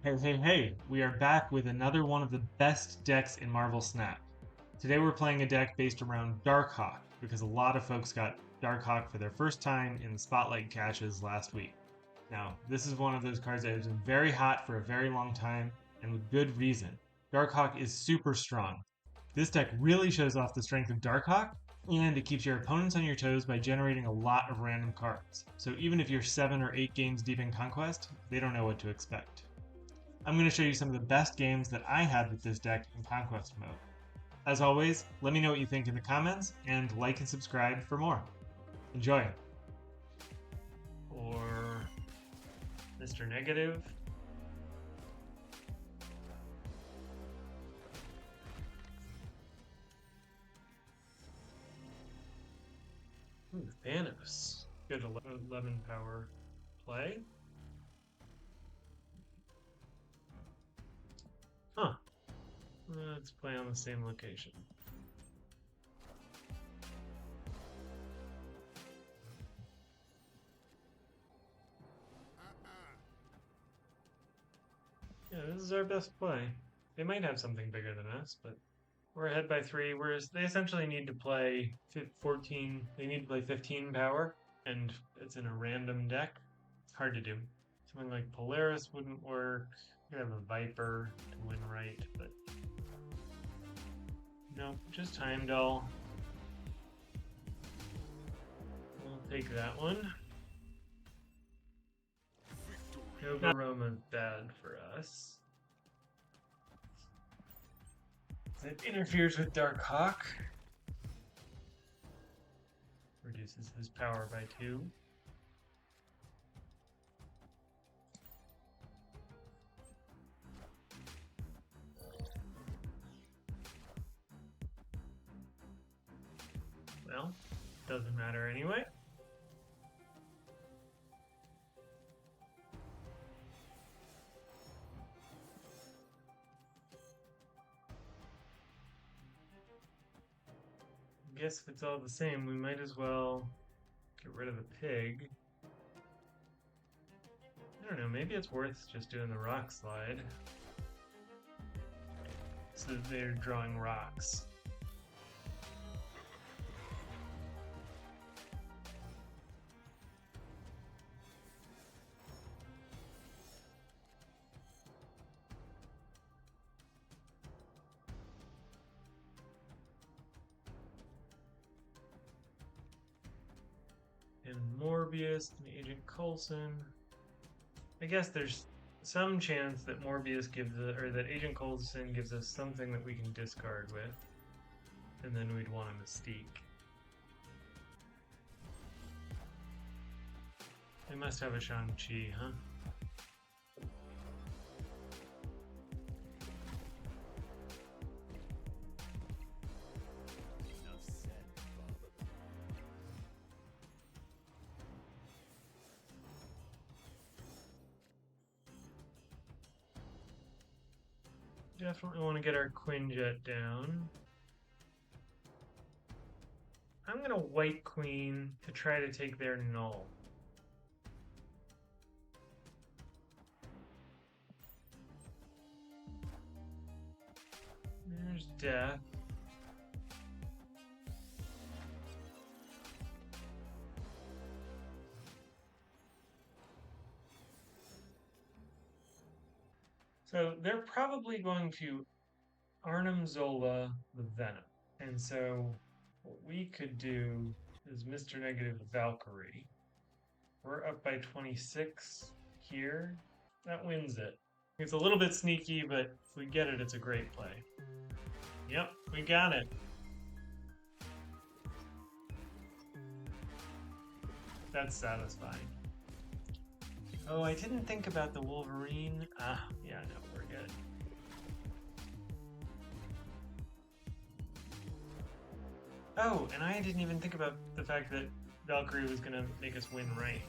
Hey, hey, hey, we are back with another one of the best decks in Marvel Snap. Today we're playing a deck based around Darkhawk, because a lot of folks got Darkhawk for their first time in the Spotlight caches last week. Now, this is one of those cards that has been very hot for a very long time, and with good reason. Darkhawk is super strong. This deck really shows off the strength of Darkhawk, and it keeps your opponents on your toes by generating a lot of random cards. So even if you're 7 or 8 games deep in Conquest, they don't know what to expect. I'm going to show you some of the best games that I had with this deck in Conquest mode. As always, let me know what you think in the comments, and like and subscribe for more. Enjoy! Or Mr. Negative. Ooh, Thanos. Good 11 power play. Huh. Let's play on the same location. Yeah, this is our best play. They might have something bigger than us, but we're ahead by 3, whereas they essentially need to play 14. They need to play 15 power, and it's in a random deck. It's hard to do. Something like Polaris wouldn't work. You have a Viper to win right, but no, just Heimdall. We'll take that one. Nova Roma's bad for us. It interferes with Darkhawk. Reduces his power by 2. Well, doesn't matter anyway. I guess if it's all the same, we might as well get rid of the pig. I don't know, maybe it's worth just doing the rock slide. So they're drawing rocks. And Morbius and Agent Coulson. I guess there's some chance that Morbius gives or that Agent Coulson gives us something that we can discard with. And then we'd want a Mystique. They must have a Shang-Chi, huh? Definitely want to get our Quinjet down. I'm going to White Queen to try to take their Null. There's Death. So they're probably going to Arnim Zola the Venom. And so what we could do is Mr. Negative Valkyrie. We're up by 26 here. That wins it. It's a little bit sneaky, but if we get it, it's a great play. Yep, we got it. That's satisfying. Oh, I didn't think about the Wolverine. Ah, yeah, no, we're good. Oh, and I didn't even think about the fact that Valkyrie was gonna make us win right.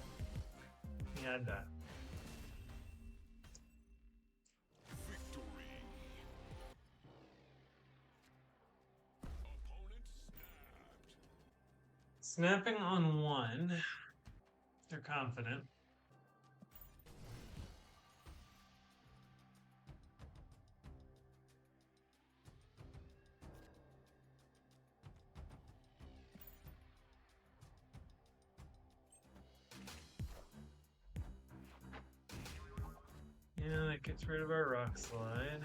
We had that. Snapping on 1. They're confident. That gets rid of our rock slide.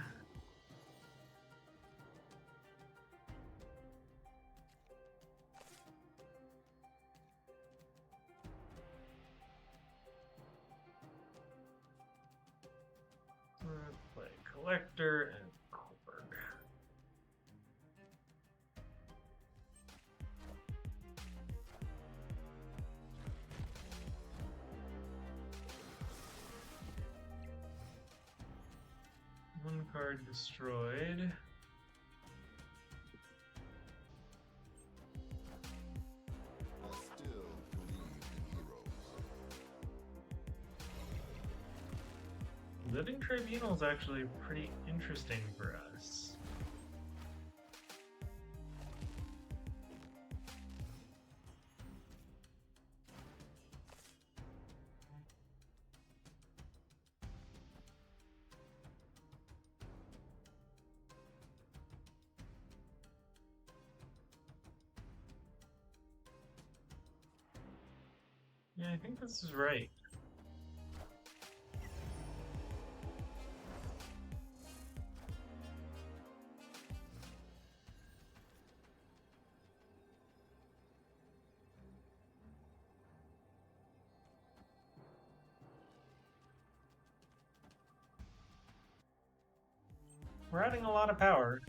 Let's play Collector and Cooper. One card destroyed. I still believe in heroes. Living Tribunal is actually pretty interesting for us. Yeah, I think this is right. We're adding a lot of power.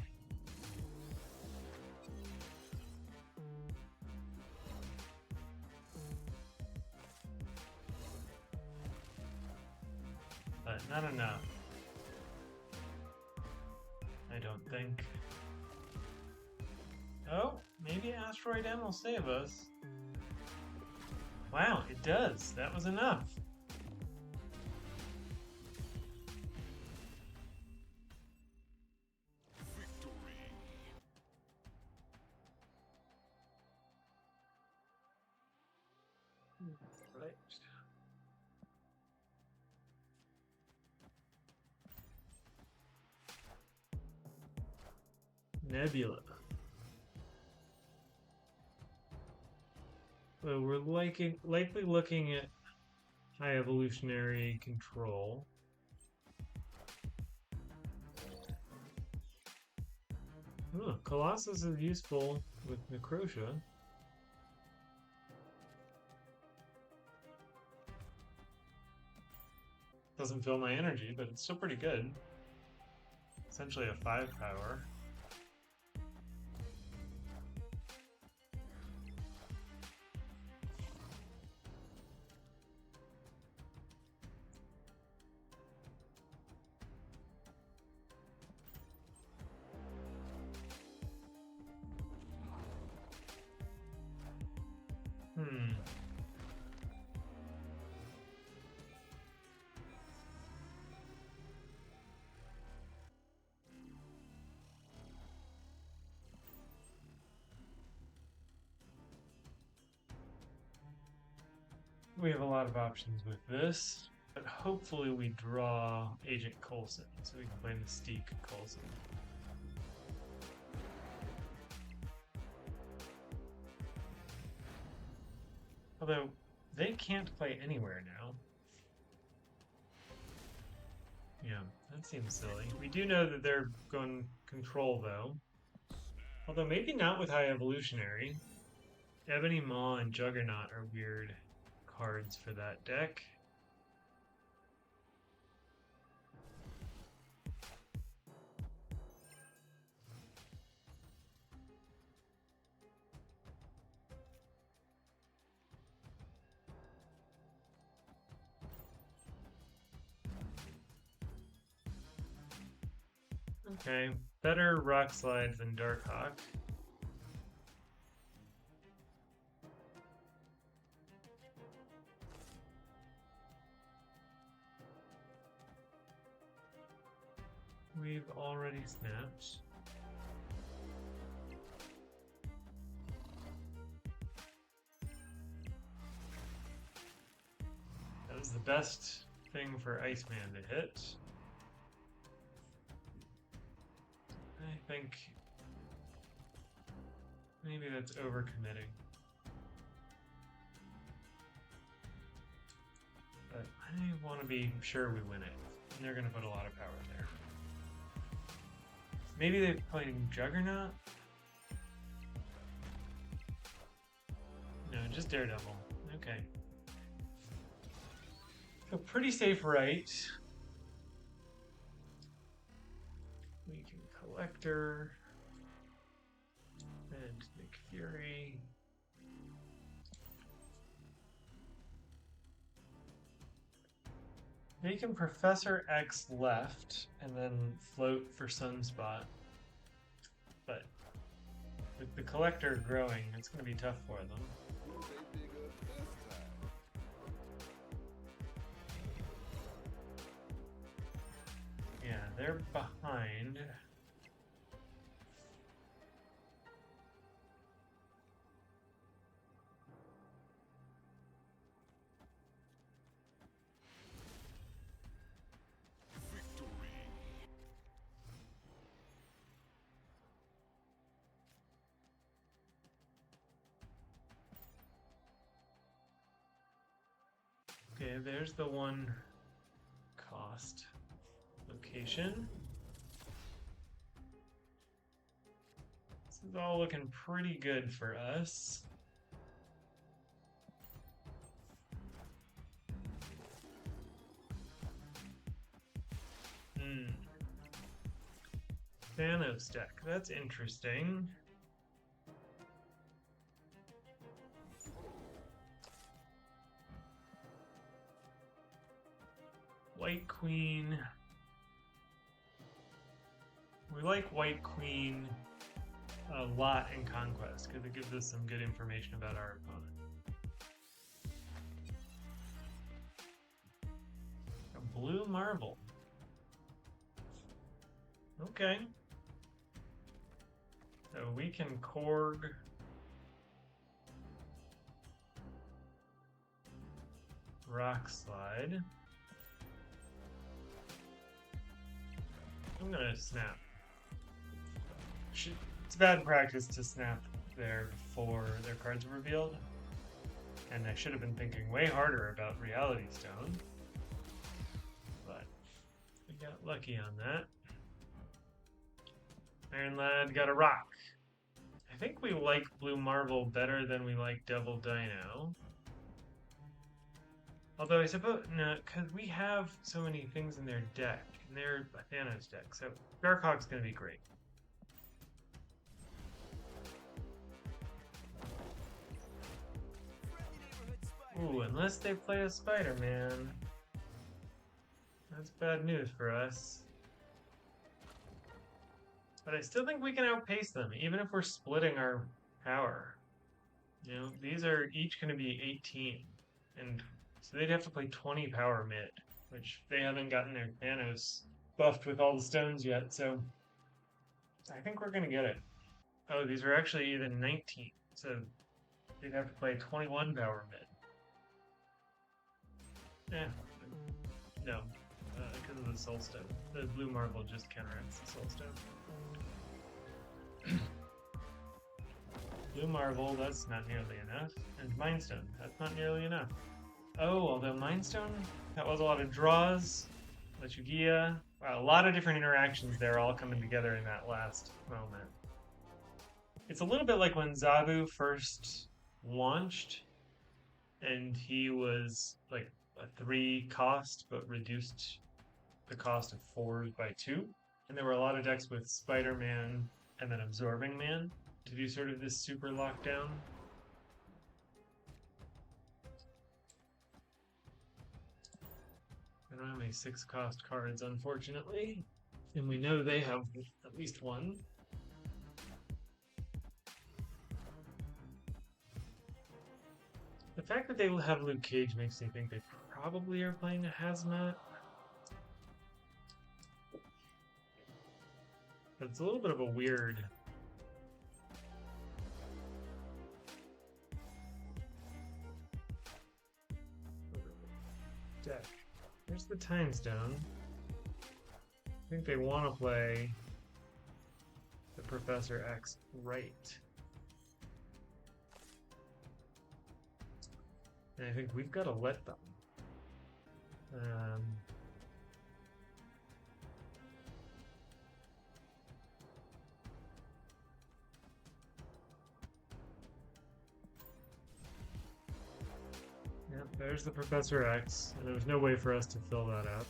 But not enough. I don't think. Oh, maybe Asteroid M will save us. Wow, it does. That was enough. Victory. Right. Nebula. So we're likely looking at high evolutionary control. Oh, Colossus is useful with Necrotia. Doesn't fill my energy, but it's still pretty good. Essentially a 5 power. We have a lot of options with this, but hopefully we draw Agent Coulson, so we can play Mystique Coulson. Although, they can't play anywhere now. Yeah, that seems silly. We do know that they're going control, though. Although maybe not with High Evolutionary. Ebony Maw and Juggernaut are weird cards for that deck. Okay, better Rock Slide than Darkhawk. We've already snapped. That was the best thing for Iceman to hit. I think maybe that's overcommitting. But I want to be sure we win it. And they're going to put a lot of power there. Maybe they're playing Juggernaut? No, just Daredevil. Okay. So pretty safe right. We can Collector. And Nick Fury. They can Professor X left and then float for Sunspot. But with the Collector growing, it's going to be tough for them. Will they dig up this time? Yeah, they're behind. Victory. Okay, there's the one cost location. This is all looking pretty good for us. Thanos deck, that's interesting. White Queen. We like White Queen a lot in Conquest because it gives us some good information about our opponent. A blue marble. Okay. So we can Korg. Rock Slide. I'm gonna snap. It's bad practice to snap there before their cards are revealed. And I should have been thinking way harder about Reality Stone. But we got lucky on that. Iron Lad got a rock. I think we like Blue Marvel better than we like Devil Dino. Although I suppose, no, because we have so many things in their deck. And they're a Thanos deck, so Darkhawk's going to be great. Ooh, unless they play a Spider-Man. That's bad news for us. But I still think we can outpace them, even if we're splitting our power. You know, these are each going to be 18. And so they'd have to play 20 power mid, which they haven't gotten their Thanos buffed with all the stones yet, so I think we're going to get it. Oh, these are actually even 19, so they'd have to play 21 power mid. No, because of the Soul Stone. The blue marble just counteracts the Soul Stone. Blue marble, that's not nearly enough. And Mind Stone, that's not nearly enough. Oh, although Mind Stone, that was a lot of draws. Lechugia. Wow, a lot of different interactions there all coming together in that last moment. It's a little bit like when Zabu first launched, and he was like a 3 cost, but reduced the cost of 4 by 2. And there were a lot of decks with Spider-Man and then Absorbing Man to do sort of this super lockdown. I don't have any 6 cost cards, unfortunately. And we know they have at least one. The fact that they will have Luke Cage makes me think they probably are playing a Hazmat. But it's a little bit of a weird deck. Here's the Time Stone. I think they want to play the Professor X right. And I think we've got to let them. there's the Professor X, and there's no way for us to fill that up.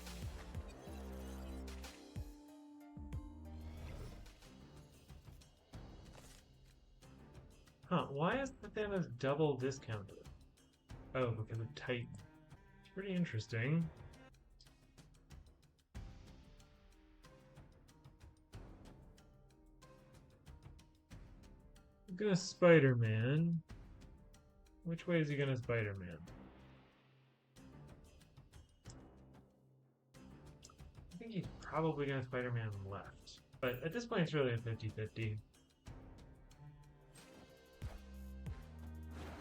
Huh, why is the Thanos double discounted? Oh, because of Titan. It's pretty interesting. I'm gonna Spider-Man. Which way is he gonna Spider-Man? I think he's probably gonna Spider-Man left. But at this point it's really a 50-50.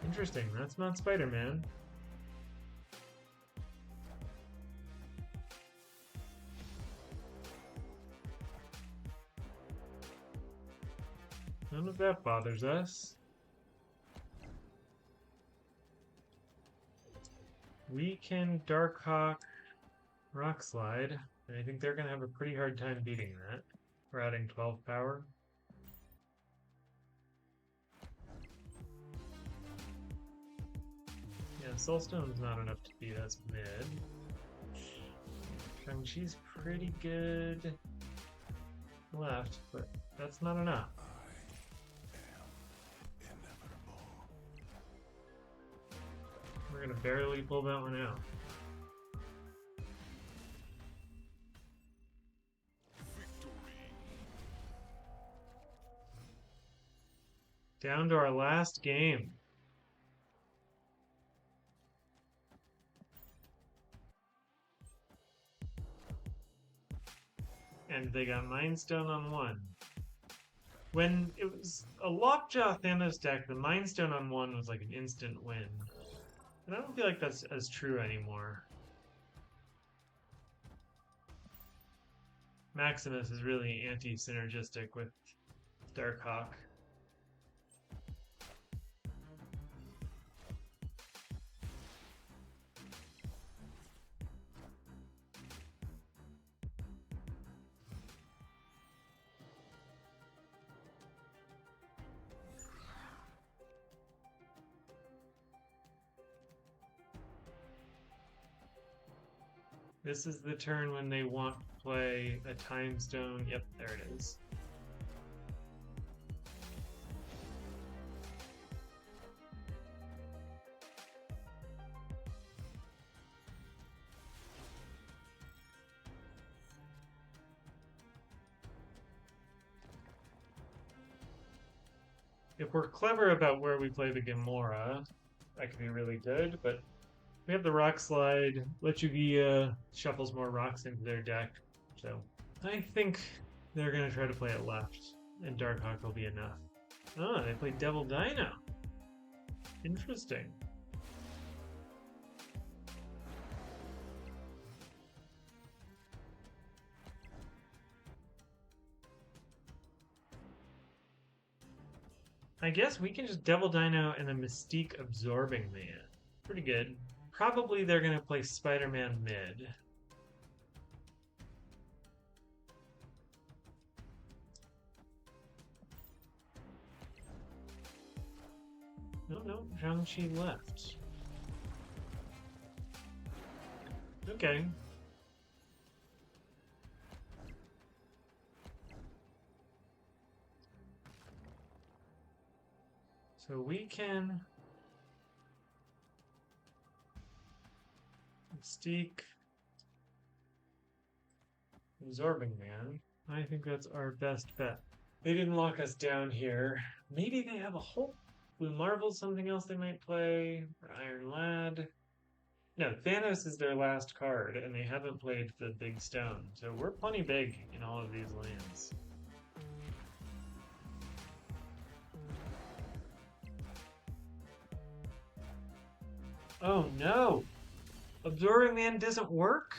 Interesting, that's not Spider-Man. None of that bothers us. We can Darkhawk Rock Slide, and I think they're going to have a pretty hard time beating that. We're adding 12 power. Yeah, Soulstone's not enough to beat us mid. Shang-Chi's pretty good left, but that's not enough. We're gonna barely pull that one out. Down to our last game. And they got Mind Stone on one. When it was a Lockjaw Thanos deck, the Mind Stone on one was like an instant win. And I don't feel like that's as true anymore. Maximus is really anti-synergistic with Darkhawk. This is the turn when they want to play a Time Stone. Yep, there it is. If we're clever about where we play the Gamora, that could be really good, but we have the Rock Slide. Lechugia shuffles more rocks into their deck, so I think they're going to try to play it left, and Darkhawk will be enough. Oh, they played Devil Dino. Interesting. I guess we can just Devil Dino and a Mystique Absorbing Man. Pretty good. Probably they're going to play Spider-Man mid. No, Shang-Chi left. Okay. So we can Mystique Absorbing Man. I think that's our best bet. They didn't lock us down here. Maybe they have a whole Blue Marvel, something else they might play, or Iron Lad. No, Thanos is their last card, and they haven't played the Big Stone, so we're plenty big in all of these lands. Oh no! Absorbing Man doesn't work?